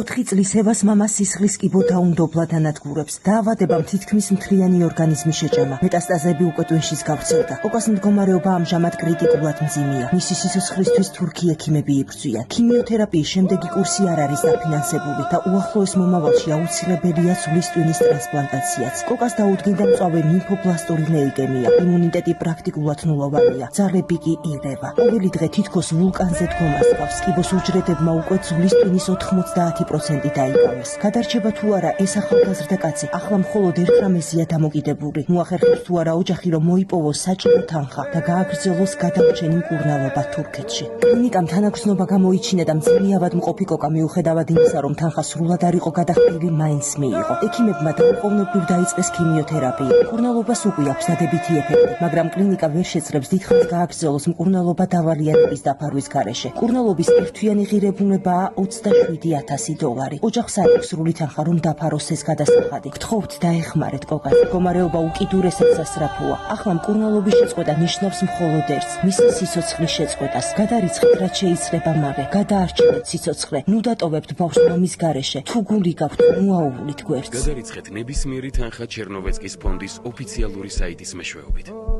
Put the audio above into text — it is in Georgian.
4 წლის ევას მამა სისხლის კიბო დაუნდობლად ანადგურებს. დაავადებამ თითქმის მთლიანი ორგანიზმი შეჭამა. მეტასტაზები უკვე ტვინშიც გავრცელდა. კოკას მდგომარეობა ამჟამად კრიტიკულად მძიმეა. მისი სიცოცხლისთვის თურქი ექიმები იბრძვიან. ქიმიოთერაპიის შემდეგი კურსი არ არის დაფინანსებული და უახლოეს მომავალში აუცილებელია სულის ტვინის ტრანსპლანტაციაც. კოკას დაუდგინდა მწვავე ლიმფობლასტური ლეიკემია. იმუნიტეტი პრაქტიკულად ნულოვანია. ძალები კი იღება. ყოველი დღე თითქოს ვულკანზე დგომას ჰყავს. კიბოს უჯრედებმა უკვე სულის ტვინის 90% დაიკავეს. გადარჩება თუ არა ეს ახალგაზრდა კაცი ახლა მხოლოდ ერთ რამეზეა დამოკიდებული. მოახერხებს თუ არა ოჯახი რომ მოიპოვოს საჭირო თანხა და გააგრძელოს გადამრჩენი მკურნალობა თურქეთში. კლინიკამ თანაგრძნობა გამოიჩინა და მძიმე ავადმყოფი კოკა მიუხედავად იმისა რომ თანხა სრულად არ იყო გადახდილი მაინც მიიღო. ექიმებმა დაუყოვნებლივ დაიწყეს ქიმიოთერაპია. მკურნალობას უკვე აქვს დადებითი ეფექტი, მაგრამ კლინიკა ვერ შეძლებს დიდხანს გააგრძელოს მკურნალობა დავალიანების დაფარვის გარეშე. მკურნალობის ერთთვიანი ღირებულებაა $27,000. ოჯახს არ აქვს სრული თანხა რომ დაფაროს ეს გადასახადი. გთხოვთ დაეხმარეთ კოკას. მდგომარეობა უკიდურესად სასწრაფოა. ახლა მკურნალობის შეწყვეტა ნიშნავს მხოლოდ ერთს, მისი სიცოცხლის შეწყვეტას. გადარიცხეთ რაც შეიძლება მალე. გადაარჩინეთ სიცოცხლე. ნუ დატოვებთ ბავშვს მამის გარეშე. თუ გული გაქვთ, მოაუვლით გვერდს. გადარიცხეთ ნებისმიერი თანხა ჩერნოვეცკის ფონდის ოფიციალური საიტის მეშვეობით.